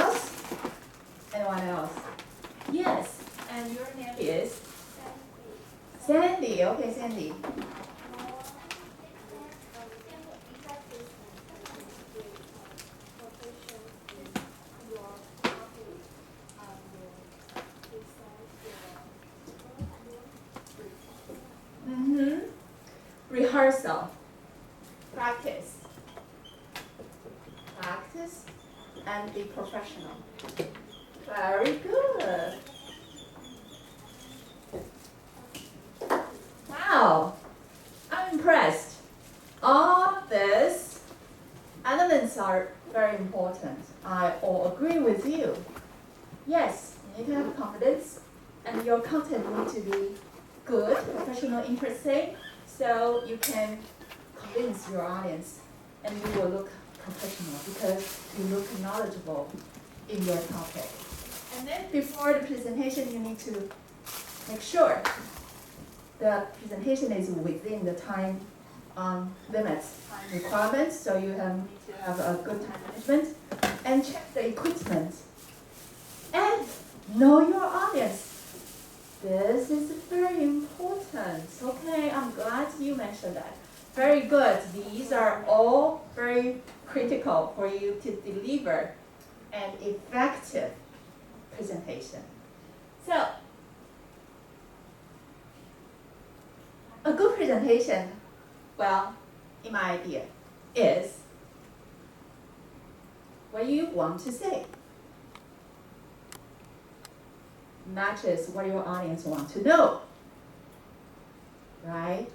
else? Anyone else? Yes. And your name is? Sandy. Okay, Sandy. Rehearsal, practice, and be professional. Very good. Wow, I'm impressed. All these elements are very important. I all agree with you. Yes, you need to have confidence, and your content needs to be good, professional, interesting, so you can convince your audience, and you will look professional because you look knowledgeable in your topic. And then before the presentation, you need to make sure the presentation is within the time limits, time requirements, so you need to have a good time management, and check the equipment, and know your audience. This is very important. Okay, I'm glad you mentioned that. Very good. These are all very critical for you to deliver an effective presentation. So, a good presentation, well, in my idea, is what you want to say. Matches what your audience wants to know, right?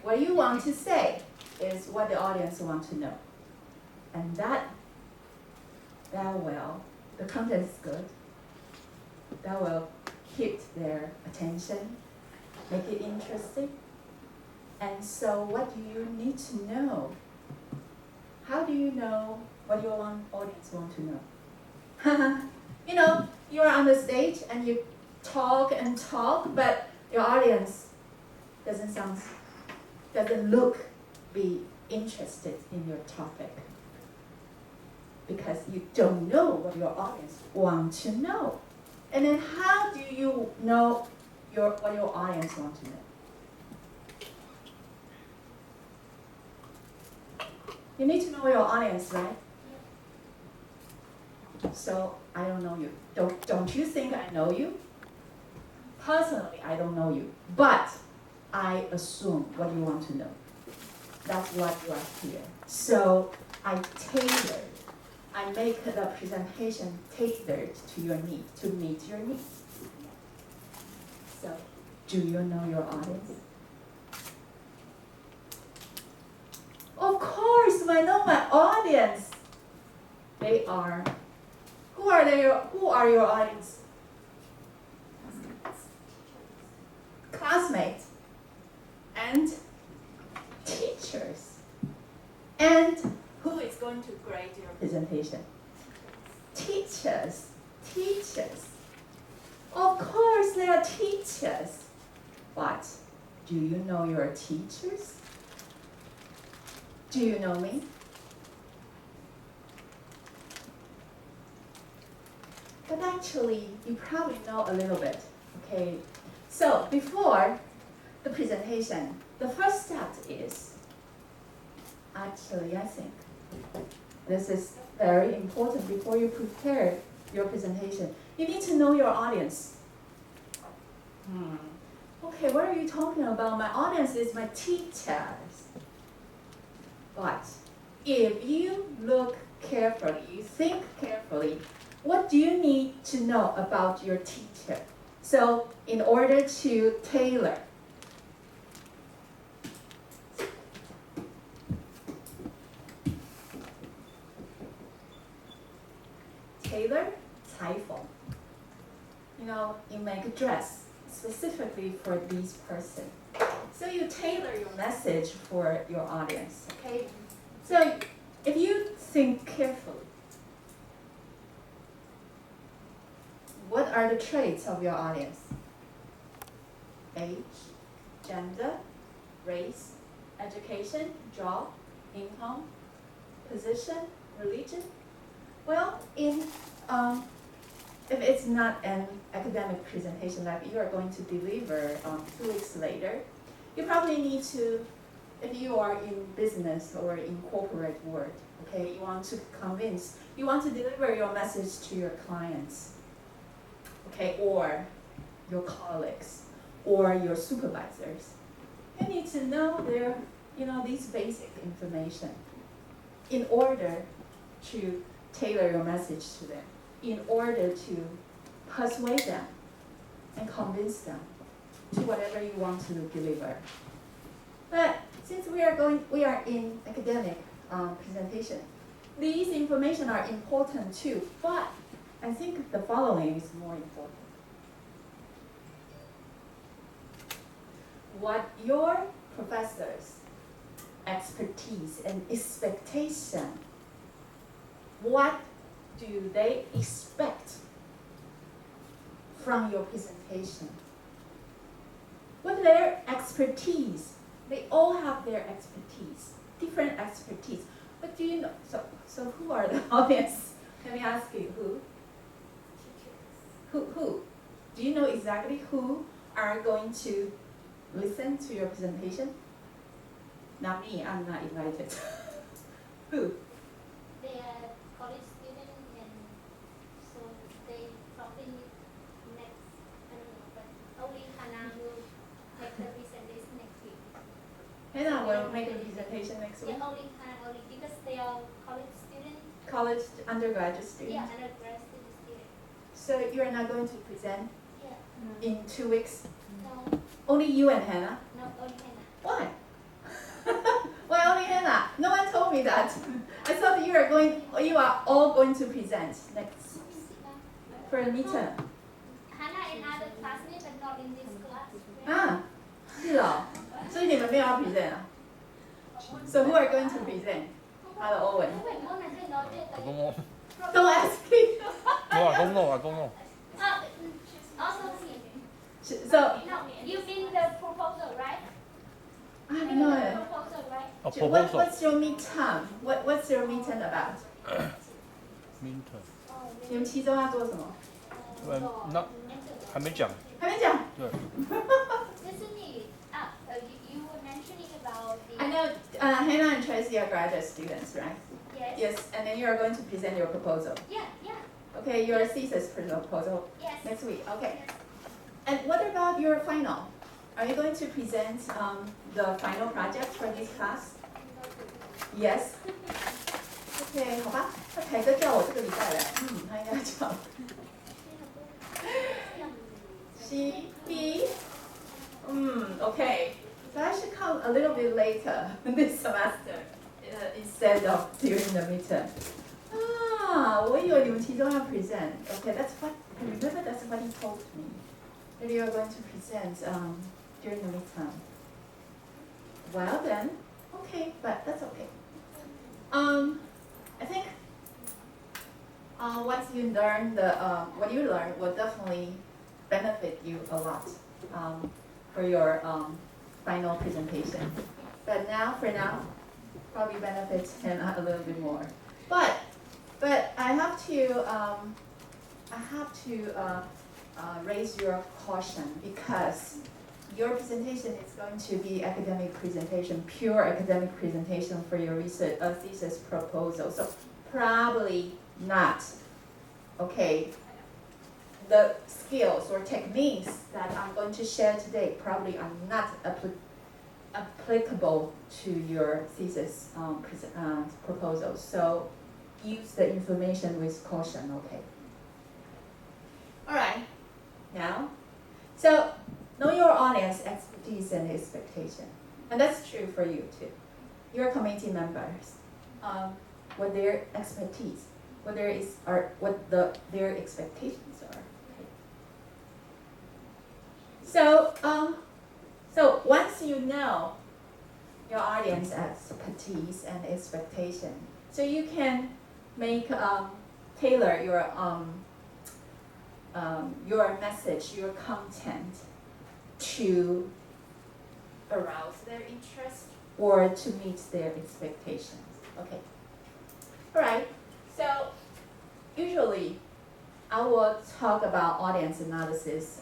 What you want to say is what the audience wants to know. And that will, the content is good, that will keep their attention, make it interesting. And so what do you need to know? How do you know what your audience wants to know? You know, you are on the stage and you talk and talk, but your audience doesn't be interested in your topic because you don't know what your audience wants to know. And then how do you know what your audience wants to know? You need to know your audience, right? So I don't know you. Don't you think I know you? Personally, I don't know you, but I assume what you want to know. That's what you are here. So I make the presentation tailored to your need, to meet your needs. So, do you know your audience? Of course, I know my audience. Who are your audience? Classmates and teachers. And who is going to grade your presentation? Teachers. Of course, they are teachers. But do you know your teachers? Do you know me? But actually, you probably know a little bit, okay? So before the presentation, the first step is, actually, I think, this is very important before you prepare your presentation. You need to know your audience. Okay, what are you talking about? My audience is my teachers. But if you look carefully, you think carefully, what do you need to know about your teacher? So in order to tailor裁缝. You make a dress specifically for this person. So you tailor your message for your audience, okay? So if you think carefully, what are the traits of your audience? Age, gender, race, education, job, income, position, religion? Well, in if it's not an academic presentation that you are going to deliver 2 weeks later, you probably need to, if you are in business or in corporate world, okay, you want to convince, you want to deliver your message to your clients, okay, or your colleagues, or your supervisors. You need to know their, these basic information in order to tailor your message to them, in order to persuade them and convince them to whatever you want to deliver. But since we are in academic presentation, these information are important too, but I think the following is more important. What your professors' expertise and expectation, what do they expect from your presentation? What their expertise? They all have their expertise, different expertise. But do you know, so who are the audience? Let me ask you, who? Who? Do you know exactly who are going to listen to your presentation? Not me, I'm not invited. Who? They are college students, and so they probably next, I don't know, but only Hannah will make the presentation next week. Hannah will make a presentation next week? Yeah, only Hannah, only because they are college students. College undergraduate students? Yeah, undergraduate students. So you're not going to present Yeah. in 2 weeks? No, Only you and Hannah? no, only Hannah. Why? Why only Hannah? No one told me that. I thought you are all going to present next for a midterm. Hannah and other classmates, but not in this class. 啊，是哦，所以你们没有要 present 啊 ？So who are going to present? 他的欧文。公共， Don't ask me. 我話公共啊公共。 Also, So no, you mean the proposal, right? I You don't mean know the it. proposal, right? 哦 What, ，proposal what's your midterm? What's your midterm about? minter，你们期中要做什么？那还没讲，还没讲。对， Isn't it? You were mentioning about the. I know Hannah and Tracy are graduate students, right? Yes. Yes, and then you are going to present your proposal. Yeah, yeah, Okay, your thesis proposal yes. next week. Okay. Yes. And what about your final? Are you going to present the final project for this class? Yes. OK， 好吧，那凯哥叫我这个礼拜来，他应该叫。He, OK. So I should come a little bit later this semester instead of during the midterm. 啊，我以为你们期中要 present. OK, that's what I remember. That's what he told me. That you are going to present during the midterm. Well then, okay, but that's okay. I think once you learn what you learn will definitely benefit you a lot for your final presentation. But for now, probably benefits him a little bit more. But I have to raise your caution because your presentation is going to be academic presentation, pure academic presentation for your research thesis proposal. So probably not, okay. The skills or techniques that I'm going to share today probably are not applicable to your thesis proposal. So use the information with caution, okay? All right, now, so know your audience expertise and expectation. And that's true for you too. Your committee members, what their expertise, what their expectations are. So once you know your audience expertise and expectation, so you can make tailor your message, your content to arouse their interest or to meet their expectations. Okay. All right. So usually usually I will talk about audience analysis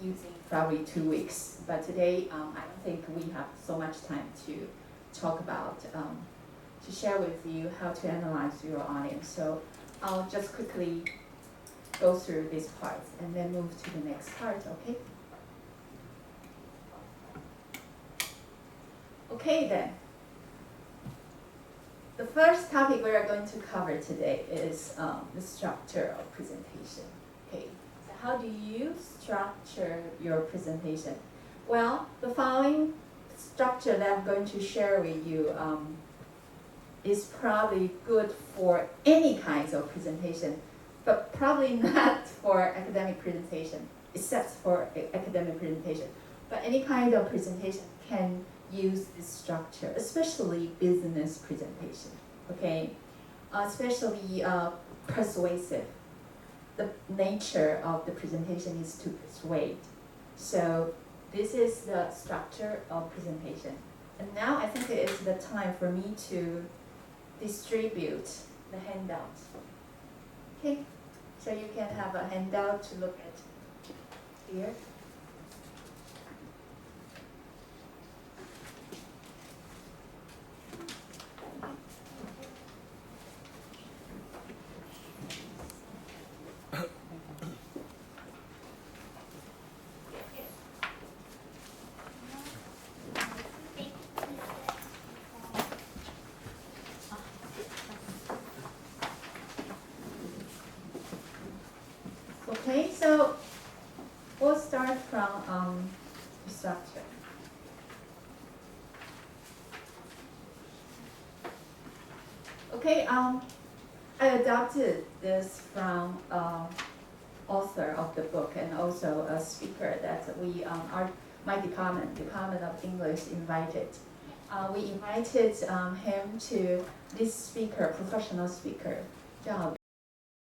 using probably 2 weeks, but today I don't think we have so much time to talk about, to share with you how to analyze your audience. So I'll just quickly go through these parts and then move to the next part, okay? Okay then. The first topic we are going to cover today is the structure of presentation. Okay, so how do you structure your presentation? Well, the following structure that I'm going to share with you is probably good for any kinds of presentation, but probably not for academic presentation, except for academic presentation. But any kind of presentation can use this structure, especially business presentation, okay? Especially persuasive. The nature of the presentation is to persuade. So this is the structure of presentation. And now I think it is the time for me to distribute the handout. Okay, so you can have a handout to look at here. Okay, so we'll start from the structure. Okay, I adopted this from author of the book and also a speaker that we my department of English invited. We invited him to this speaker, professional speaker, 叫